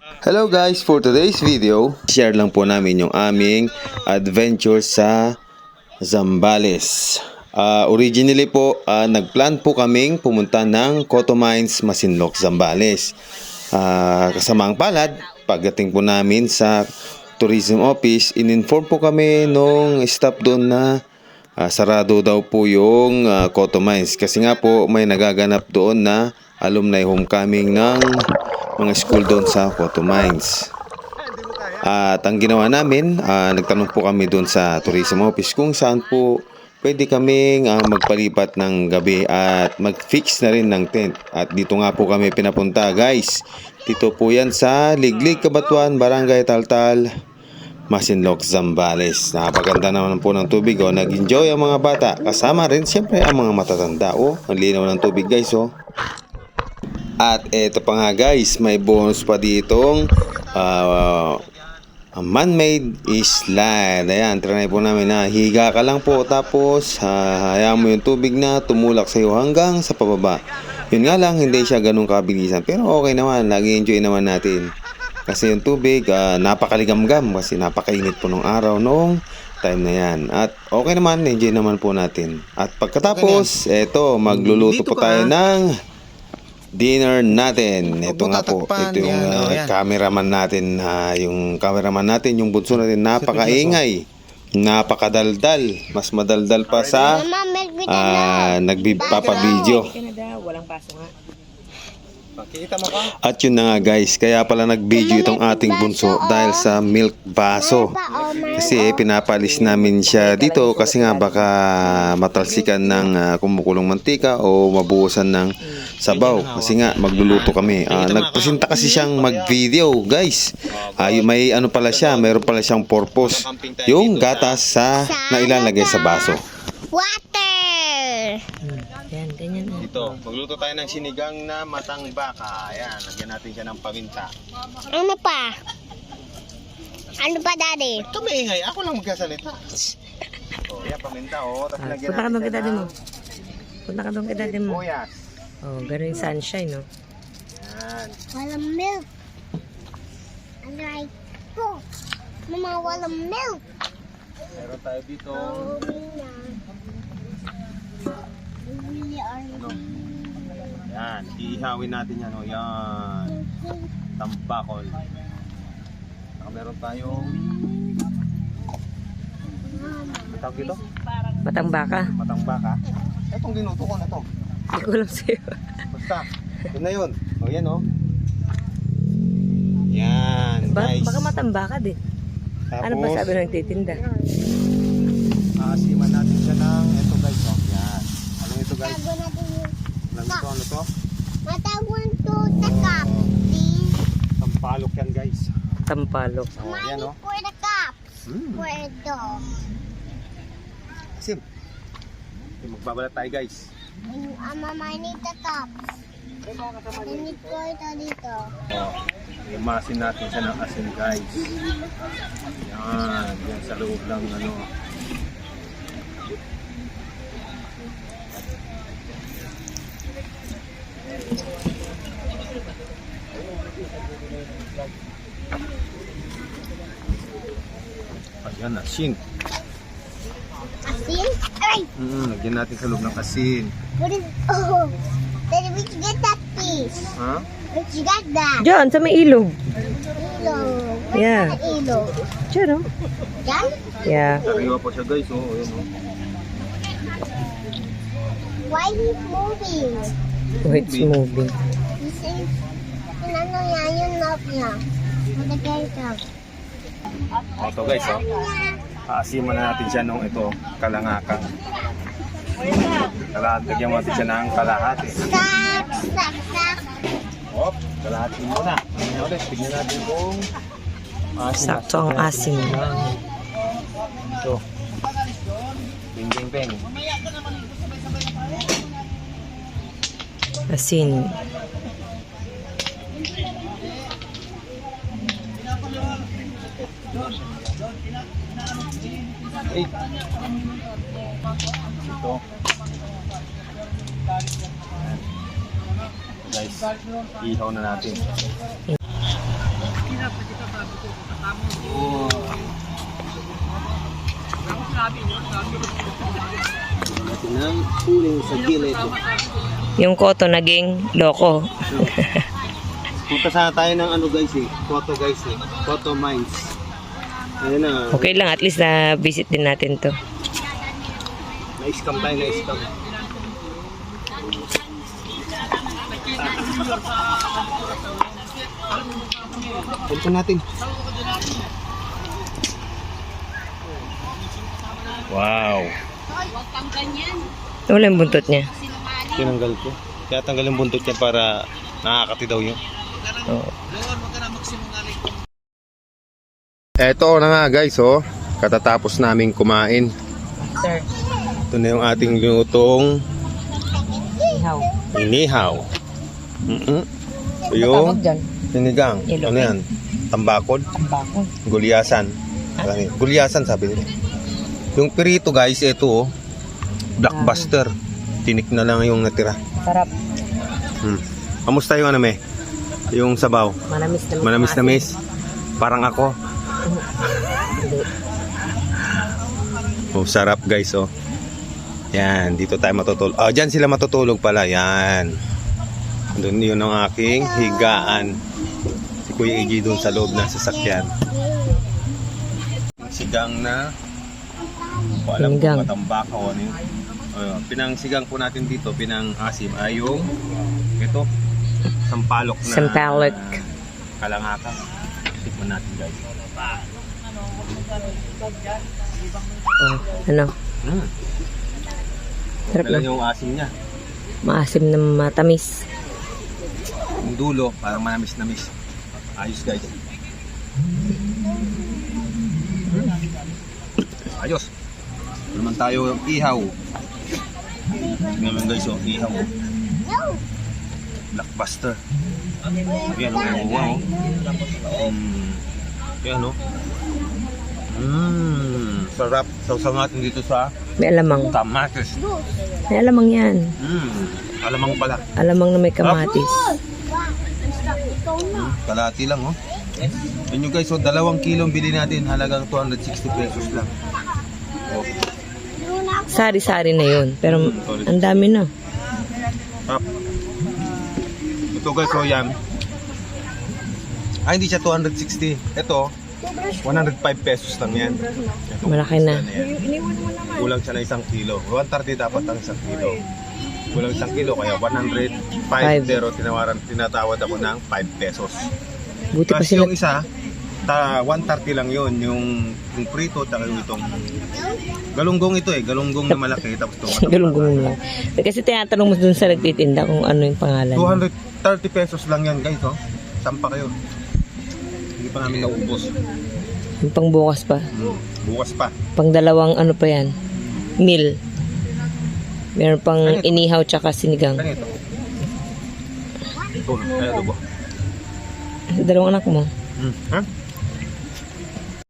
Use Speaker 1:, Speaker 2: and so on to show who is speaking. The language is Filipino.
Speaker 1: Hello guys, for today's video, share lang po namin yung aming adventure sa Zambales. Originally po, nagplan po kaming pumunta ng Cotto Mines, Masinloc, Zambales. Kasamaang palad, pagdating po namin sa tourism office, in-inform po kami nung staff doon na sarado daw po yung Cotto Mines. Kasi nga po may nagaganap doon na alumni homecoming ng mga school doon sa Cotto Mines. At ang ginawa namin, nagtanong po kami doon sa tourism office kung saan po pwede kaming magpalipat ng gabi at mag-fix na rin ng tent. At dito nga po kami pinapunta guys. Dito po yan sa Liglig, Cabanatuan, Barangay Taltal, Masinloc, Zambales. Napaganda naman po ng tubig. Nag-enjoy ang mga bata. Kasama rin siyempre ang mga matatanda. Ang linaw ng tubig guys. At eto pa nga guys, may bonus pa ditong man-made slide. Ayan, trinay po namin na higa ka lang po tapos hayaan mo yung tubig na tumulak sa iyo hanggang sa pababa. Yun nga lang, hindi siya ganun kabilisan pero okay naman, lagi enjoy naman natin. Kasi yung tubig napakaligamgam kasi napakainit po nung araw noong time na yan. At okay naman, enjoy naman po natin. At pagkatapos, eto, magluluto po tayo ng dinner natin. Ito nga po, ito yung cameraman natin, yung bunso natin, napakaingay, napakadaldal, mas madaldal pa sa nagpapabideo.
Speaker 2: Walang paso nga.
Speaker 1: At yun na nga guys, kaya pala nag-video itong ating bunso dahil sa milk baso. Kasi pinapalis namin siya dito kasi nga baka matalsikan ng kumukulong mantika o mabuhusan ng sabaw. Kasi nga magluluto kami. Nagpresenta kasi siyang mag-video guys. May ano pala siya, mayroon pala siyang purpose. Yung gatas na ilalagay sa baso.
Speaker 2: Water! Yan, ganyan na.
Speaker 1: Dito, magluto tayo ng sinigang na matang baka. Ayan, lagyan natin siya ng paminta.
Speaker 2: Ano pa? Ano pa, Daddy?
Speaker 1: Ito maingay, ako lang magkasalita. Yan, paminta Tapos lagyan
Speaker 2: Punta ka doon
Speaker 1: natin
Speaker 2: kay Daddy mo. Punta ka doon kay Daddy mo.
Speaker 1: sibuyas.
Speaker 2: Ganun yung sunshine, no?
Speaker 1: Yan.
Speaker 3: Walang milk. Aray ko. Mama, walang milk.
Speaker 1: Meron tayo dito. Ano? Yan, ihawin natin yan. Yan. Tambakol. Meron tayong ano tawag dito?
Speaker 2: Matang baka.
Speaker 1: Matang baka. Itong dinuto ko na to.
Speaker 2: Hindi ko alam sa'yo.
Speaker 1: Basta, yun na yun. Yan Yan, guys.
Speaker 2: Baka matang baka din.
Speaker 1: Tapos,
Speaker 2: Ano ba sabi ng nagtitinda?
Speaker 1: asiman natin siya ng ito guys. Yan. Anong ito guys?
Speaker 3: Tago natin yung
Speaker 1: Ano to?
Speaker 3: matawag to the cup. Please.
Speaker 1: Tampalok yan guys.
Speaker 2: Tampalok.
Speaker 1: Yan
Speaker 3: Money for the cups. For the dog.
Speaker 1: Asim. Magbabalat tayo guys.
Speaker 3: Mama, I need the cups. I need ko ito dito.
Speaker 1: Imasin natin siya ng asin guys. Yan. Yan sa loob lang ano. Ayan, asin.
Speaker 3: Asin? Ay!
Speaker 1: Lagyan natin sa loob ng asin.
Speaker 3: What is... Oh! Daddy, where'd you get that piece?
Speaker 1: Ha?
Speaker 3: Where'd you get that?
Speaker 2: Diyan, sa may ilog.
Speaker 3: Ilog. Where's
Speaker 2: Yeah.
Speaker 3: that ilog?
Speaker 2: Diyan, oh.
Speaker 3: Yan?
Speaker 2: Yeah.
Speaker 1: Sariwa pa siya guys. Ayan,
Speaker 3: Why he's moving?
Speaker 2: Oh, it's moving.
Speaker 3: He says, ano yan, yung knob niya. Matagay ka.
Speaker 1: Ito guys, asiman na natin siya nung ito, kalangakan. Lagyan mo natin siya ng kalahati.
Speaker 3: Sak, sak, sak.
Speaker 1: Kalahati muna. Ulit, tignan natin kung
Speaker 2: Sakto ang asin.
Speaker 1: Ito. Ping, ping, ping.
Speaker 2: Asin.
Speaker 1: Ito. Guys, ihaw na natin. natin ng uling sa gilid.
Speaker 2: Yung koto naging loko.
Speaker 1: Punta sana tayo ng ano guys eh. Koto Mines. Ayun na.
Speaker 2: Okay lang, at least na visit din natin to.
Speaker 1: Na-scam tayo, na-scam. Punta natin. Wow.
Speaker 2: Wala yung buntot niya.
Speaker 1: Tinanggal ko. Kaya tanggal yung buntot niya para nakakati daw yun.
Speaker 2: Oo.
Speaker 1: Eto na nga guys, oh. Katatapos naming kumain.
Speaker 2: Sir,
Speaker 1: Ito na yung ating lutong
Speaker 2: ihaw.
Speaker 1: inihaw. Ito yung
Speaker 2: Tawag dyan.
Speaker 1: sinigang.
Speaker 2: Yellow
Speaker 1: Ano yan? Tambakod?
Speaker 2: Bako.
Speaker 1: Gulyasan. Gulyasan sabi nila. Yung pirito guys, ito oh. Blockbuster. Tinik na lang yung natira.
Speaker 2: Sarap.
Speaker 1: Kamusta yung ano me? Yung sabaw?
Speaker 2: Manamis na
Speaker 1: Manamis-namis. Parang ako. Oh, sarap guys oh. Yan, dito tayo matutulog. Oh, dyan sila matutulog pala. Yan. Doon yun ang aking higaan. Si Kuya Iggy doon sa loob ng sasakyan. Sigang na. Hindi ko alam
Speaker 2: Sinigang.
Speaker 1: kung matambak o ano yun. Pinangsigang po natin dito, pinang-asim ay yung ito, sampalok na
Speaker 2: Sampalok.
Speaker 1: kalangaka. Tikman natin guys.
Speaker 2: Oh, ano? Sarap
Speaker 1: Kailan
Speaker 2: na.
Speaker 1: yung asim niya.
Speaker 2: Maasim na matamis.
Speaker 1: Yung dulo, parang manamis-namis. Ayos guys. Ayos. Ito naman tayo ihaw. Tingnan mo guys, oh, ihaw. Blockbuster. Yan, oh, wow. Yan, oh. Sarap. Sausaw natin dito sa
Speaker 2: May alamang.
Speaker 1: kamatis.
Speaker 2: May alamang yan.
Speaker 1: Alamang pala.
Speaker 2: Alamang na may kamatis.
Speaker 1: Kalati lang, oh. Yan nyo guys, so 2 kilong bili natin, halagang 260 pesos lang. Oh.
Speaker 2: Sari-sari na yun. Pero ang dami na.
Speaker 1: Up. Ito guys, so yan. Hindi siya 260. Ito, 105 pesos lang yan. Ito,
Speaker 2: Malaki na.
Speaker 1: yan. Kulang siya na 1 kilo. 130 dapat ang 1 kilo. Kulang 1 kilo, kaya 105.
Speaker 2: Five.
Speaker 1: Pero tinatawad ako ng 5 pesos.
Speaker 2: Buti pa
Speaker 1: Kasi
Speaker 2: sila.
Speaker 1: yung isa, 130 lang yun. Yung prito, taka yung itong galunggong ito eh. Galunggong na malaki. Tapos ito,
Speaker 2: Galunggong lang. Kasi tinatanong mo dun sa nagtitinda kung ano yung pangalan.
Speaker 1: 230 pesos lang yan guys, oh. Sampa kayo. Hindi pa namin naubos.
Speaker 2: Yung pang bukas pa.
Speaker 1: Bukas pa.
Speaker 2: Pang dalawang ano pa yan. Meal. Meron pang
Speaker 1: Ano ito?
Speaker 2: inihaw tsaka sinigang.
Speaker 1: Ano ito? Ito, ay adobo.
Speaker 2: Dalawang anak mo.
Speaker 1: Ha?